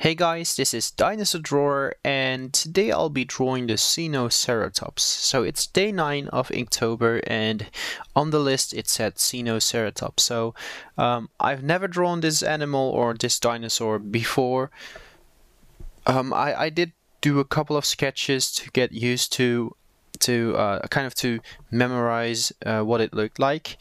Hey guys, this is Dinosaur, and today I'll be drawing the Xenoceratops. So it's day 9 of Inktober, and on the list it said Xenoceratops. So I've never drawn this animal or this dinosaur before. I did do a couple of sketches to get used to to memorize what it looked like.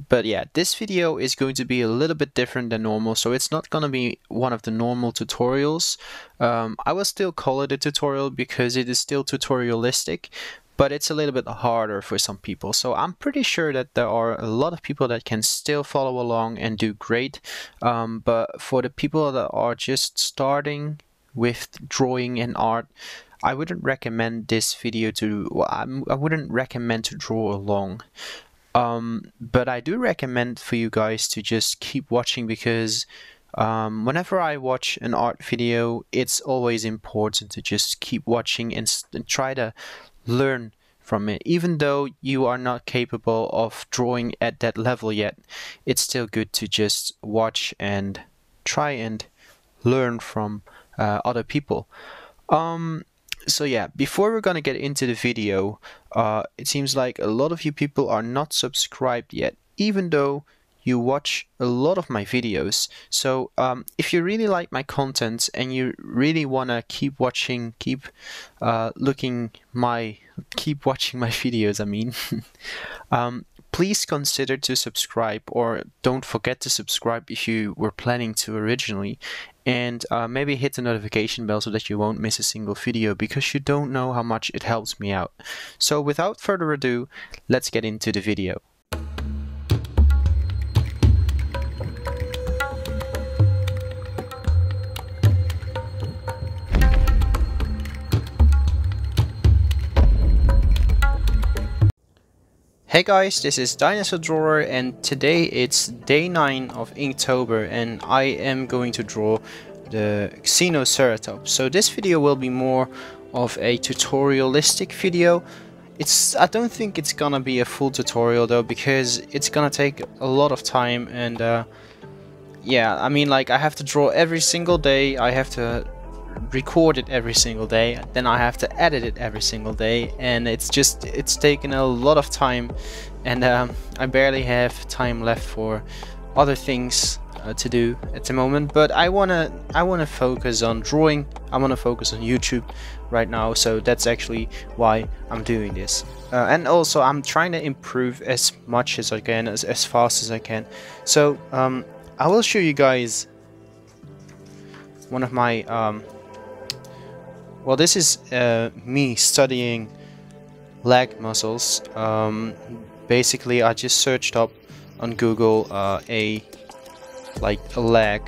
But yeah, this video is going to be a little bit different than normal, so it's not going to be one of the normal tutorials. I will still call it a tutorial because it is still tutorialistic, but it's a little bit harder for some people. So I'm pretty sure that there are a lot of people that can still follow along and do great. But for the people that are just starting with drawing and art, I wouldn't recommend this video to, I wouldn't recommend to draw along. But I do recommend for you guys to just keep watching because whenever I watch an art video, it's always important to just keep watching and try to learn from it. Even though you are not capable of drawing at that level yet, it's still good to just watch and try and learn from other people. So yeah, before we're gonna get into the video, it seems like a lot of you people are not subscribed yet, even though you watch a lot of my videos. So if you really like my content and you really wanna keep watching, keep watching my videos, I mean, please consider to subscribe, or don't forget to subscribe if you were planning to originally, and maybe hit the notification bell so that you won't miss a single video, because you don't know how much it helps me out. So without further ado, let's get into the video. Hey guys, this is Dinosaur, and today it's day 9 of Inktober, and I am going to draw the Xenoceratops. So this video will be more of a tutorialistic video. I don't think it's gonna be a full tutorial though, because it's gonna take a lot of time, and yeah, I mean, like, I have to draw every single day, I have to record it every single day, then I have to edit it every single day, and it's taken a lot of time, and I barely have time left for other things to do at the moment. But I wanna focus on drawing. I wanna focus on YouTube right now, so that's actually why I'm doing this. And also I'm trying to improve as much as I can, as fast as I can. So I will show you guys one of my well, this is me studying leg muscles. Basically, I just searched up on Google a leg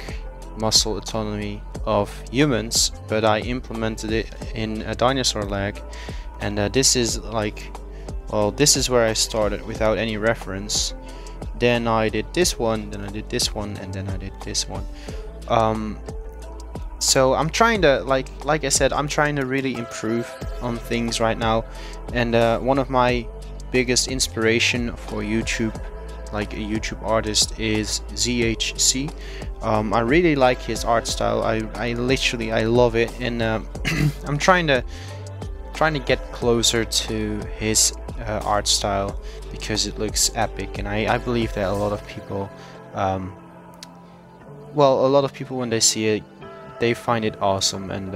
muscle autonomy of humans, but I implemented it in a dinosaur leg, and this is like, well, this is where I started without any reference. Then I did this one, then I did this one, and then I did this one. So I'm trying to, like I said, I'm trying to really improve on things right now, and one of my biggest inspiration for YouTube, like a YouTube artist, is ZHC. I really like his art style. I love it, and I'm trying to get closer to his art style because it looks epic, and I believe that a lot of people, well, a lot of people, when they see it, they find it awesome, and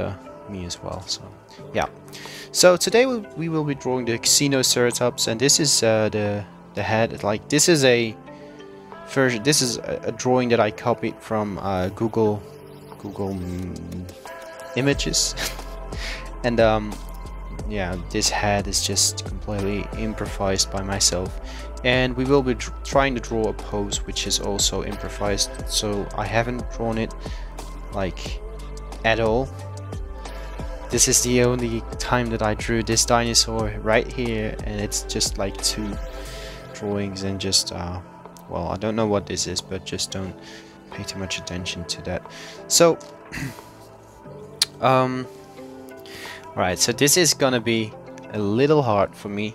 me as well. So yeah, so today we will be drawing the Xenoceratops, and this is the head. Like, this is a version, this is a drawing that I copied from Google Images. And yeah, this head is just completely improvised by myself, and we will be trying to draw a pose which is also improvised, so I haven't drawn it like at all. This is the only time that I drew this dinosaur right here, and it's just like 2 drawings, and just well, I don't know what this is, but just don't pay too much attention to that. So alright, so this is gonna be a little hard for me,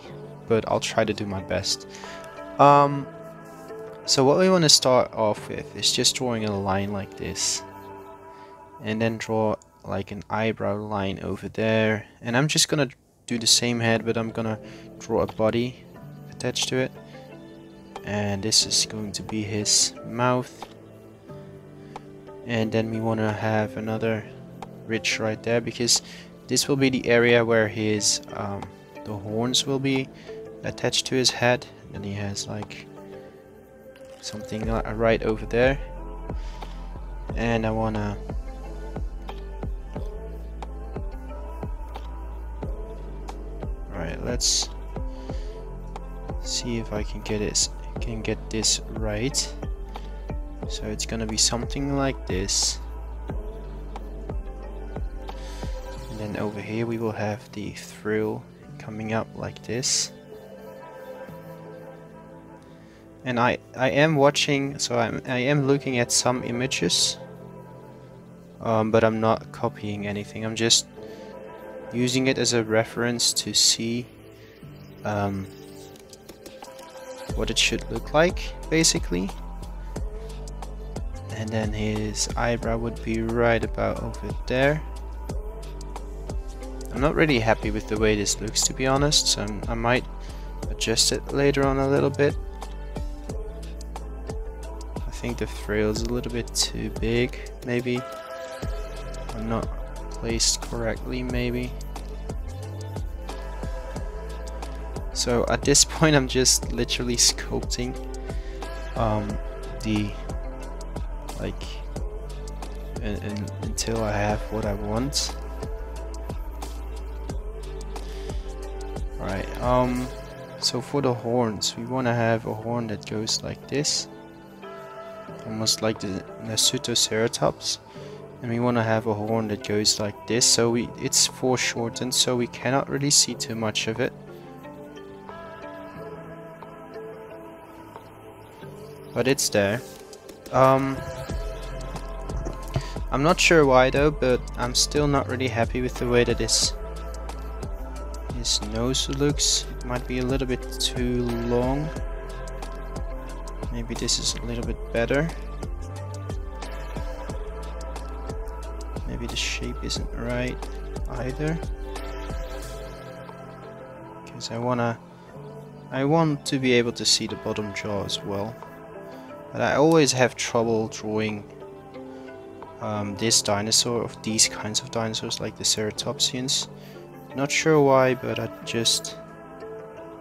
but I'll try to do my best. So what we want to start off with is just drawing a line like this. and then draw like an eyebrow line over there, and I'm just gonna do the same head, but I'm gonna draw a body attached to it, and this is going to be his mouth. And then we want to have another ridge right there, because this will be the area where his the horns will be attached to his head. And he has like something right over there, and I wanna let's see if I can get this right. So it's gonna be something like this, and then over here we will have the thrill coming up like this. And I am watching, so I am looking at some images, but I'm not copying anything. I'm just using it as a reference to see what it should look like, basically. And then his eyebrow would be right about over there. I'm not really happy with the way this looks, to be honest, so I might adjust it later on a little bit. I think the frill is a little bit too big, maybe. I'm not placed correctly, maybe. So at this point I'm just literally sculpting the until I have what I want. Alright, so for the horns, we want to have a horn that goes like this, almost like the Xenoceratops, and we want to have a horn that goes like this, so it's foreshortened, so we cannot really see too much of it. But it's there. I'm not sure why though, but I'm still not really happy with the way that his nose looks. It might be a little bit too long. Maybe this is a little bit better. Maybe the shape isn't right either. Because I want to be able to see the bottom jaw as well. But I always have trouble drawing this dinosaur, of these kinds of dinosaurs like the ceratopsians. Not sure why, but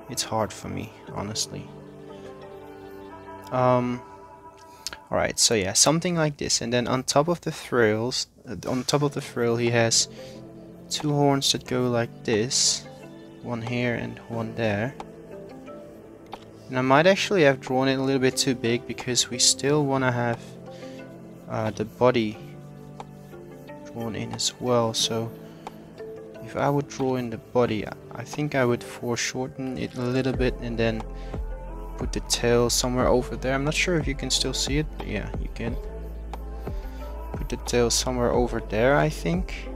it's hard for me, honestly. Alright, so yeah, something like this, and then on top of the frills, he has two horns that go like this, one here and one there. And I might actually have drawn it a little bit too big, because we still want to have the body drawn in as well. So if I would draw in the body, I think I would foreshorten it a little bit and then put the tail somewhere over there. I'm not sure if you can still see it, but yeah, you can. Put the tail somewhere over there, I think.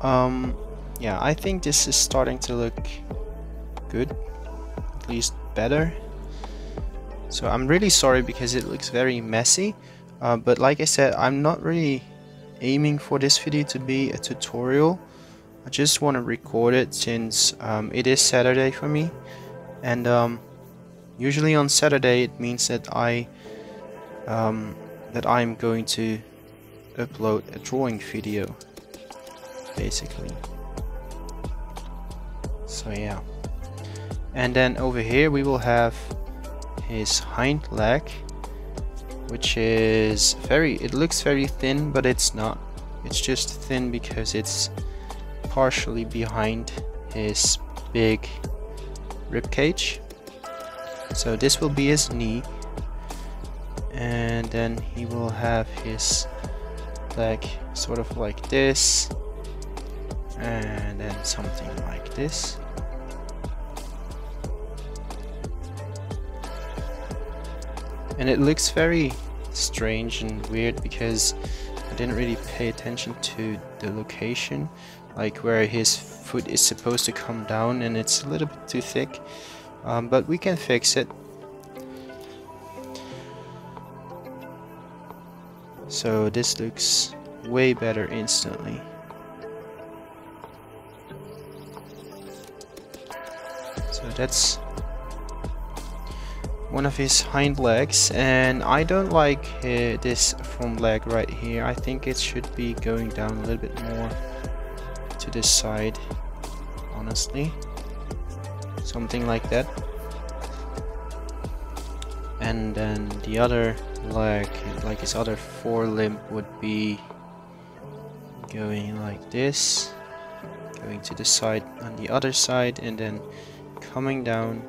Yeah, I think this is starting to look good, at least better. So I'm really sorry because it looks very messy, but like I said, I'm not really aiming for this video to be a tutorial. I just want to record it since it is Saturday for me, and usually on Saturday it means that I'm going to upload a drawing video, basically. So yeah. And then over here we will have his hind leg, which is it looks very thin, but it's not. It's just thin because it's partially behind his big rib cage. So this will be his knee, and then he will have his leg sort of like this, and then something like this. And it looks very strange and weird because I didn't really pay attention to the location, like where his foot is supposed to come down, and it's a little bit too thick, but we can fix it. So this looks way better instantly. So that's one of his hind legs, and I don't like this front leg right here. I think it should be going down a little bit more to this side, honestly. Something like that. And then the other leg, like his other forelimb, would be going like this, going to the side on the other side, and then coming down.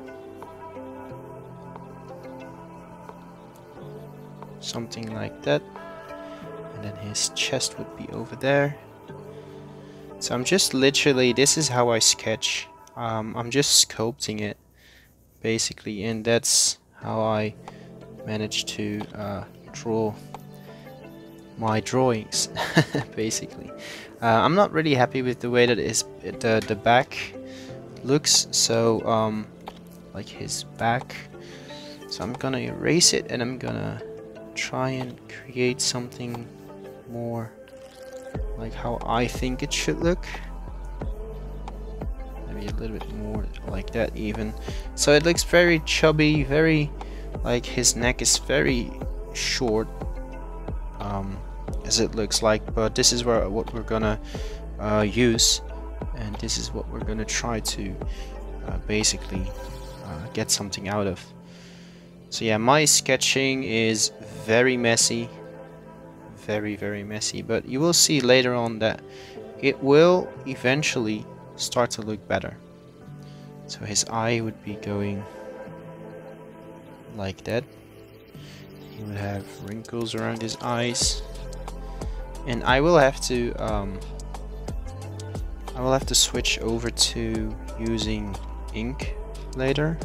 Something like that. And then his chest would be over there. So I'm just literally, this is how I sketch. I'm just sculpting it, basically, and that's how I managed to draw my drawings, basically. I'm not really happy with the way that the back looks, so like his back. So I'm gonna erase it, and I'm gonna try and create something more like how I think it should look. Maybe a little bit more like that even. So it looks very chubby, very like his neck is very short, as it looks like, but this is what we're gonna use, and this is what we're gonna try to basically get something out of. So yeah, my sketching is very messy, very messy, but you will see later on that it will eventually start to look better. So his eye would be going like that. He would have wrinkles around his eyes, and I will have to switch over to using ink later.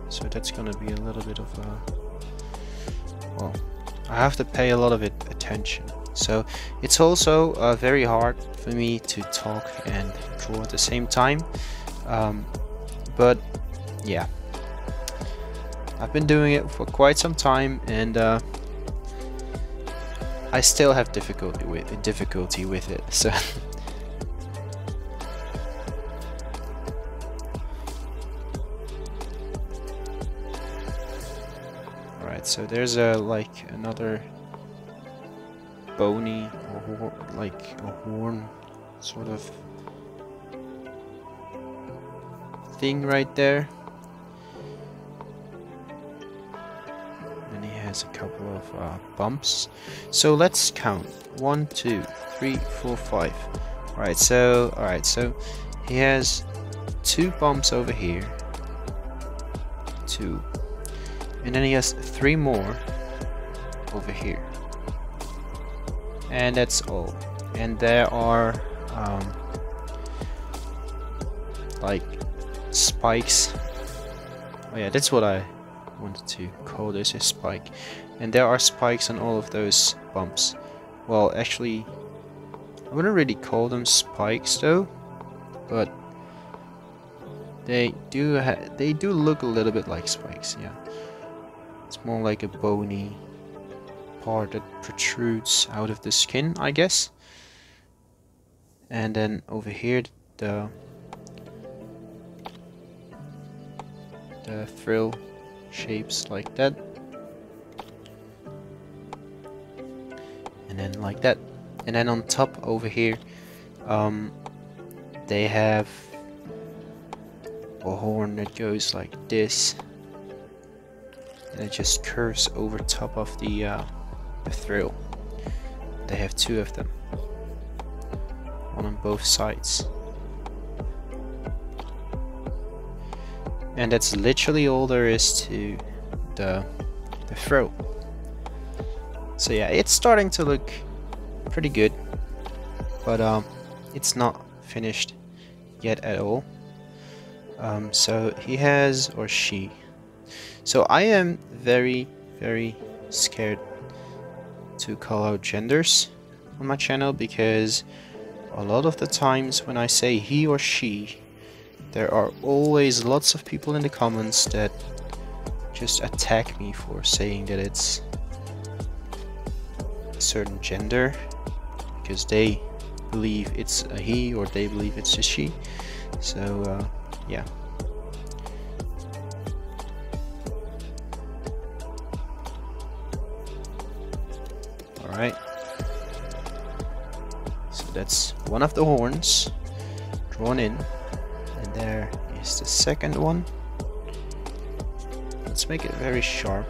So that's gonna be a little bit of a, well, I have to pay a lot of attention. So it's also very hard for me to talk and draw at the same time. But yeah, I've been doing it for quite some time, and I still have difficulty with it. So so there's like another bony or like a horn sort of thing right there. And he has a couple of bumps. So let's count. 1, 2, 3, 4, 5. Alright, so he has 2 bumps over here. 2. And then he has 3 more over here. And that's all. And there are like spikes. Oh yeah, that's what I wanted to call this, a spike. And there are spikes on all of those bumps. Well, actually, I wouldn't really call them spikes though, but they do look a little bit like spikes, yeah. It's more like a bony part that protrudes out of the skin, I guess. And then over here, the frill shapes like that. And then like that. And then on top over here, they have a horn that goes like this. And it just curves over top of the frill. They have 2 of them, one on both sides, and that's literally all there is to the frill. So yeah, it's starting to look pretty good, but it's not finished yet at all. So he has, or she. So I am very scared to call out genders on my channel, because a lot of the times when I say he or she, there are always lots of people in the comments that just attack me for saying that it's a certain gender because they believe it's a he or they believe it's a she. So yeah. Alright. So that's one of the horns drawn in. And there is the second one. Let's make it very sharp.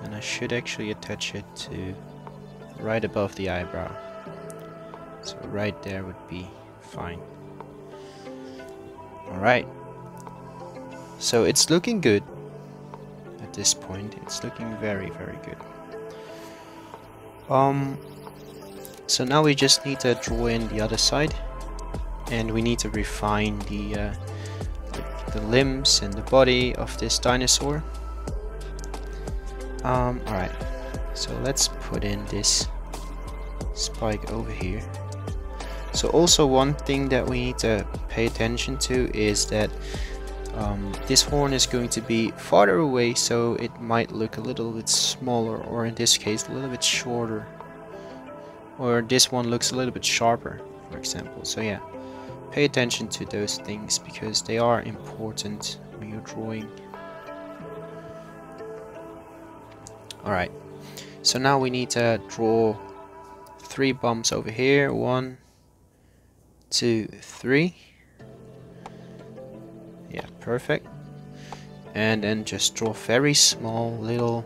And I should actually attach it to right above the eyebrow. So right there would be fine. Alright. So it's looking good at this point. It's looking very, very good. So now we just need to draw in the other side, and we need to refine the limbs and the body of this dinosaur. Alright, so let's put in this spike over here. So also one thing that we need to pay attention to is that this horn is going to be farther away, so it might look a little bit smaller, or in this case a little bit shorter, or this one looks a little bit sharper, for example. So yeah, pay attention to those things because they are important when you're drawing. Alright, so now we need to draw 3 bumps over here. 1, 2, 3. Yeah, perfect. And then just draw very small little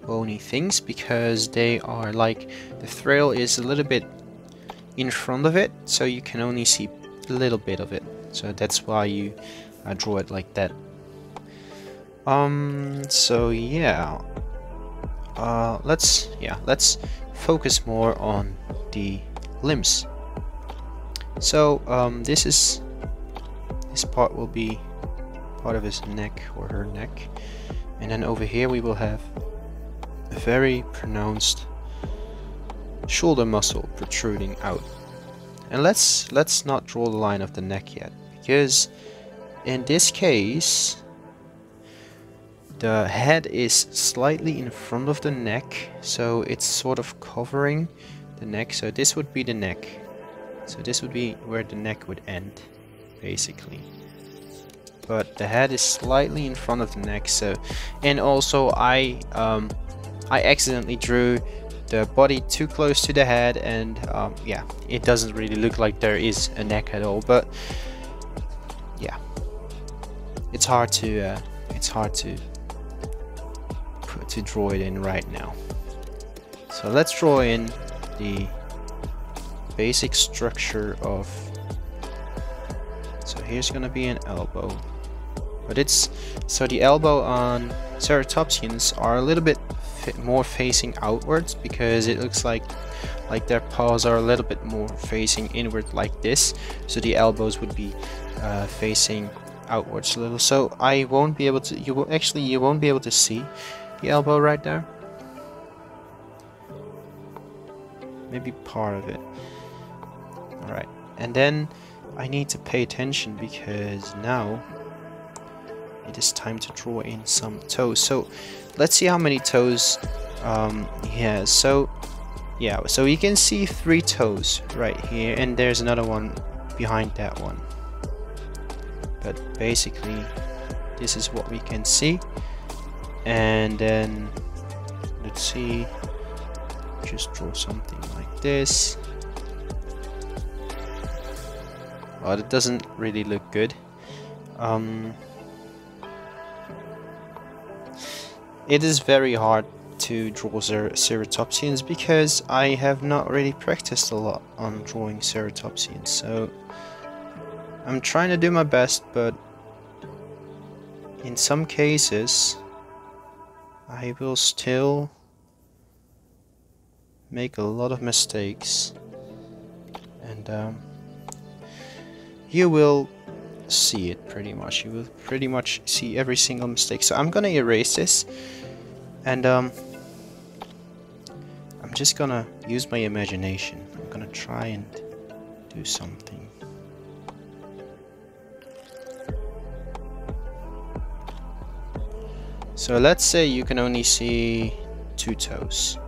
bony things because they are like, the trail is a little bit in front of it, so you can only see a little bit of it. So that's why you draw it like that. So yeah, let's focus more on the limbs. So this part will be part of his neck or her neck, and then over here we will have a very pronounced shoulder muscle protruding out. And let's not draw the line of the neck yet, because in this case the head is slightly in front of the neck, so it's sort of covering the neck. So this would be the neck, so this would be where the neck would end basically, but the head is slightly in front of the neck. So, and also I accidentally drew the body too close to the head, and yeah, it doesn't really look like there is a neck at all. But yeah, it's hard to draw it in right now. So let's draw in the basic structure of. So here's gonna be an elbow, but it's so the elbow on ceratopsians are a little bit more facing outwards because it looks like their paws are a little bit more facing inward like this. So the elbows would be facing outwards a little. So I won't be able to. You won't be able to see the elbow right there. Maybe part of it. All right, and then I need to pay attention because now it is time to draw in some toes. So let's see how many toes he has. So yeah, so you can see 3 toes right here, and there's another one behind that one. But basically this is what we can see. And then let's see, just draw something like this. Oh, that doesn't really look good. It is very hard to draw ceratopsians because I have not really practiced a lot on drawing ceratopsians. So I'm trying to do my best, but in some cases I will still make a lot of mistakes, and you will see it pretty much. You will pretty much see every single mistake. So I'm gonna erase this, and I'm just gonna use my imagination. I'm gonna try and do something. So let's say you can only see 2 toes.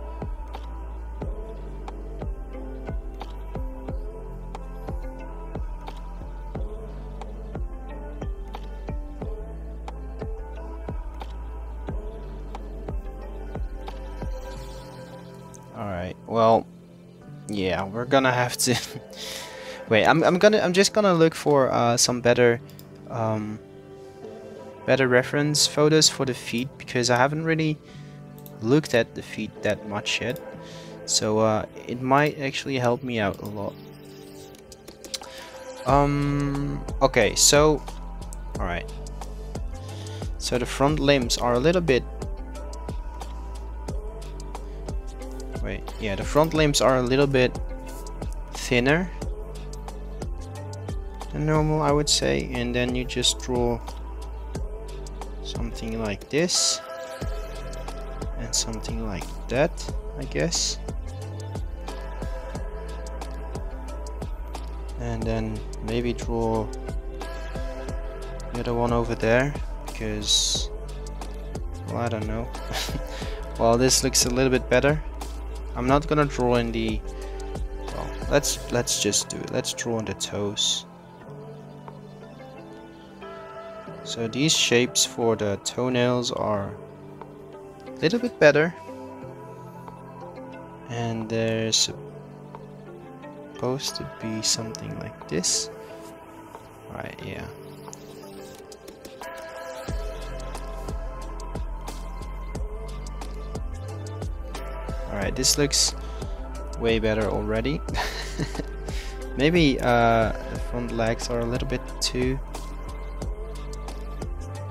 Alright, well, yeah, we're gonna have to wait, I'm just gonna look for some better better reference photos for the feet, because I haven't really looked at the feet that much yet. So it might actually help me out a lot. Okay, so alright. So the front limbs are a little bit the front limbs are a little bit thinner than normal, I would say, and then you just draw something like this and something like that, I guess, and then maybe draw the other one over there, because, well, I don't know. Well, this looks a little bit better. I'm not gonna draw in the, well, let's just do it. Let's draw on the toes. So these shapes for the toenails are a little bit better, and there's supposed to be something like this. Right, yeah. Alright, this looks way better already. Maybe the front legs are a little bit too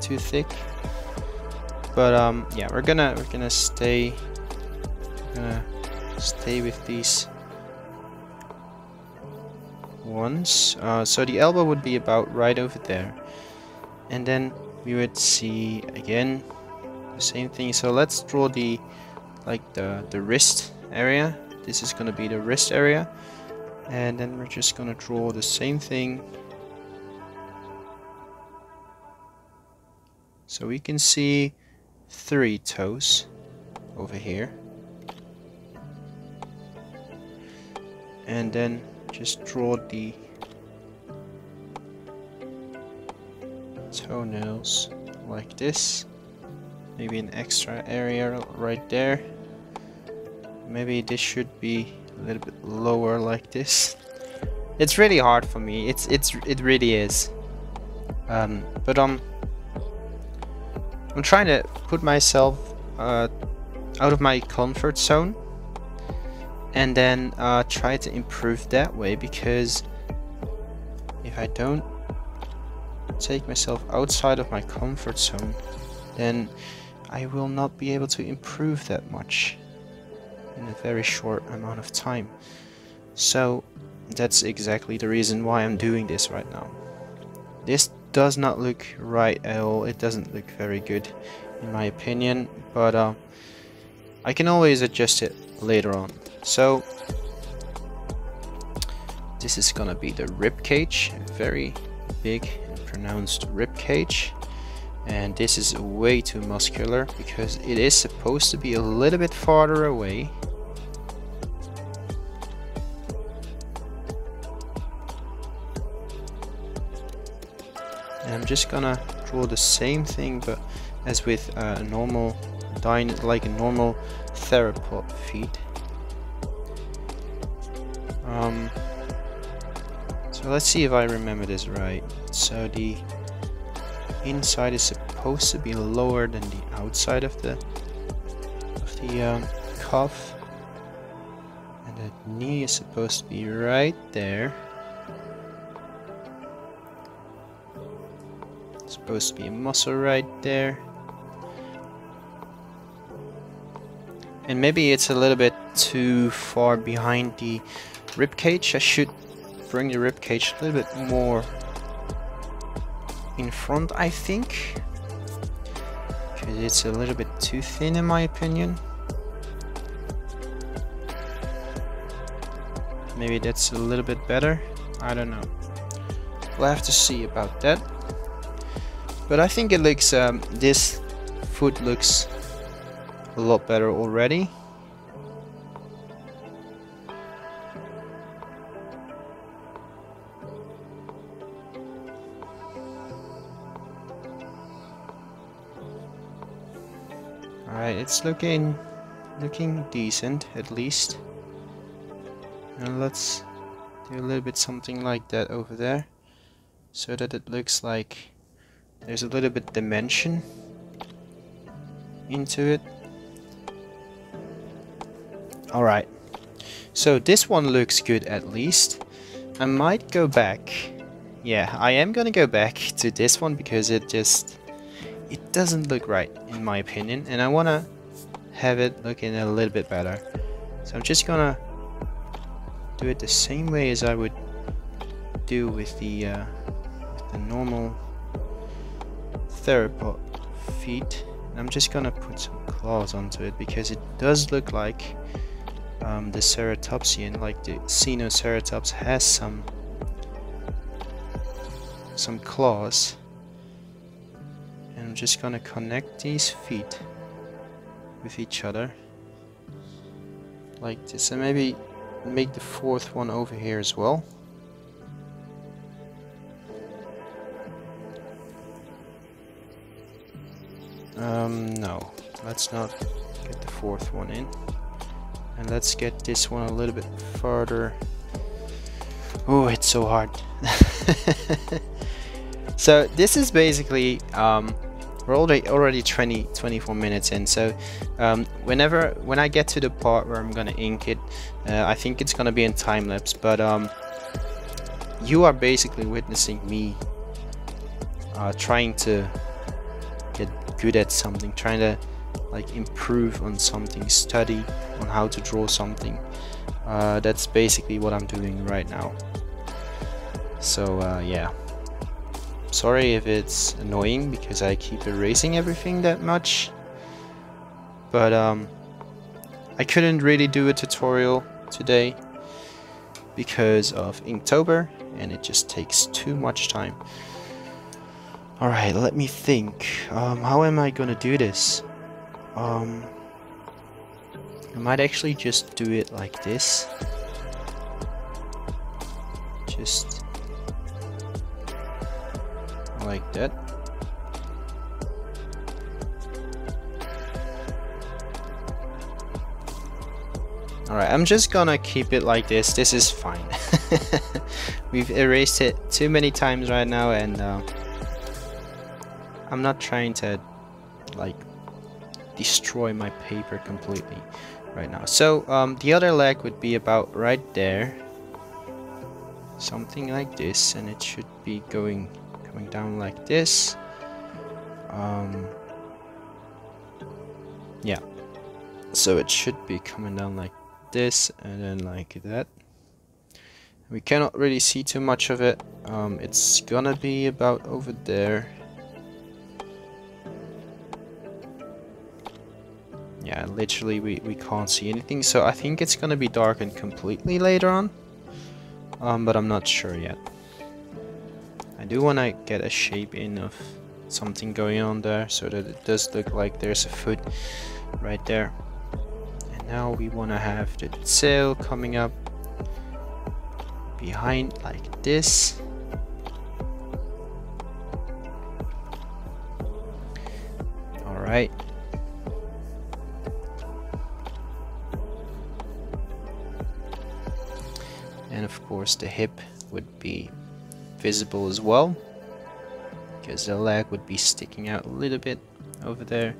thick, but yeah, we're gonna stay with these ones. So the elbow would be about right over there, and then we would see again the same thing. So let's draw the wrist area. This is gonna be the wrist area, and then we're just gonna draw the same thing. So we can see 3 toes over here, and then just draw the toenails like this. Maybe an extra area right there. Maybe this should be a little bit lower like this. It's really hard for me. It really is. But I'm trying to put myself out of my comfort zone, and then try to improve that way, because if I don't take myself outside of my comfort zone, then I will not be able to improve that much in a very short amount of time. So that's exactly the reason why I'm doing this right now. This does not look right at all. It doesn't look very good in my opinion, but I can always adjust it later on. So this is gonna be the rib cage, a very big and pronounced rib cage, and this is way too muscular because it is supposed to be a little bit farther away. And I'm just gonna draw the same thing, but as with a normal like a normal theropod feet. So let's see if I remember this right. So the inside is supposed to be lower than the outside of the cuff, and the knee is supposed to be right there. It's supposed to be a muscle right there, and maybe it's a little bit too far behind the rib cage. I should bring the rib cage a little bit more in front, I think, because it's a little bit too thin in my opinion. Maybe that's a little bit better. I don't know. We'll have to see about that. But I think it looks, this foot looks a lot better already. Alright, it's looking decent at least. And let's do a little bit something like that over there, so that it looks like there's a little bit dimension into it. Alright, so this one looks good at least. I might go back. Yeah, I am gonna go back to this one because it doesn't look right in my opinion, and I wanna have it looking a little bit better. So I'm just gonna do it the same way as I would do with the normal theropod feet. I'm just gonna put some claws onto it because it does look like the ceratopsian, like the Xenoceratops, has some claws. And I'm just gonna connect these feet with each other like this, and maybe make the fourth one over here as well. No, let's not get the fourth one in, and let's get this one a little bit further. Oh, it's so hard. So this is basically we're already 24 minutes in, so when I get to the part where I'm gonna ink it, I think it's gonna be in time lapse, but you are basically witnessing me trying to get good at something, trying to like improve on something, study on how to draw something. That's basically what I'm doing right now. So yeah. Sorry if it's annoying because I keep erasing everything that much, but I couldn't really do a tutorial today because of Inktober, and it just takes too much time. Alright, let me think. How am I gonna do this? I might actually just do it like this. Just like that. Alright, I'm just gonna keep it like this. This is fine. We've erased it too many times right now, and I'm not trying to like destroy my paper completely right now. So the other leg would be about right there, something like this, and it should be coming down like this. Yeah, so it should be coming down like this and then like that. We cannot really see too much of it. It's gonna be about over there. Yeah, literally we can't see anything, so I think it's gonna be darkened completely later on, but I'm not sure yet. I do want to get a shape in of something going on there so that it does look like there's a foot right there. And now we want to have the tail coming up behind like this. Alright. And of course the hip would be visible as well, because the leg would be sticking out a little bit over there.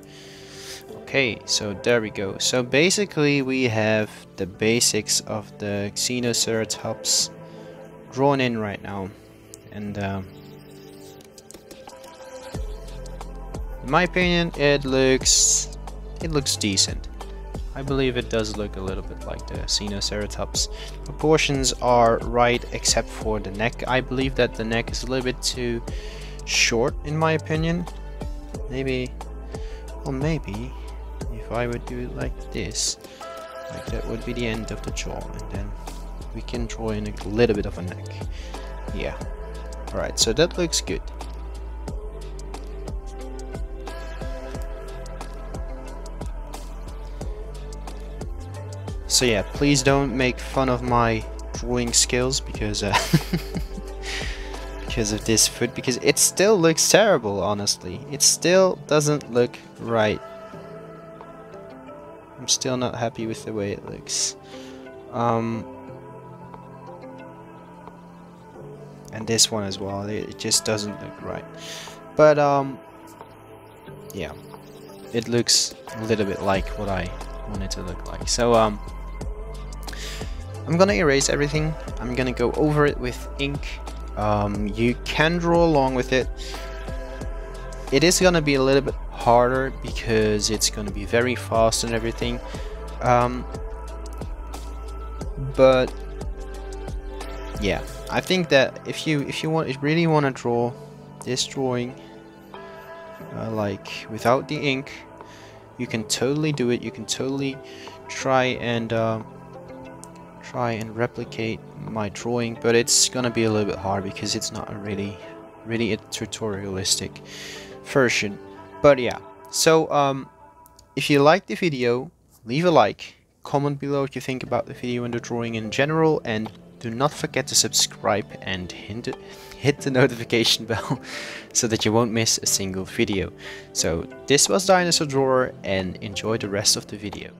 Okay, so there we go. So basically we have the basics of the Xenoceratops drawn in right now, and in my opinion it looks decent. I believe it does look a little bit like the Xenoceratops. Proportions are right except for the neck. I believe that the neck is a little bit too short in my opinion. Maybe, well maybe, if I would do it like this, like that would be the end of the jaw, and then we can draw in a little bit of a neck. Yeah. Alright, so that looks good. So yeah, please don't make fun of my drawing skills because because of this foot, because it still looks terrible, honestly. It still doesn't look right. I'm still not happy with the way it looks. And this one as well, it just doesn't look right. But yeah, it looks a little bit like what I want it to look like. So I'm gonna erase everything. I'm gonna go over it with ink. You can draw along with it. It is gonna be a little bit harder because it's gonna be very fast and everything. But yeah, I think that if you really want to draw this drawing like without the ink, you can totally do it. You can totally try and replicate my drawing, but it's gonna be a little bit hard because it's not a really a tutorialistic version. But yeah, so if you liked the video, leave a like, comment below what you think about the video and the drawing in general, and do not forget to subscribe and hit the notification bell so that you won't miss a single video. So this was Dinosaur Drawer, and enjoy the rest of the video.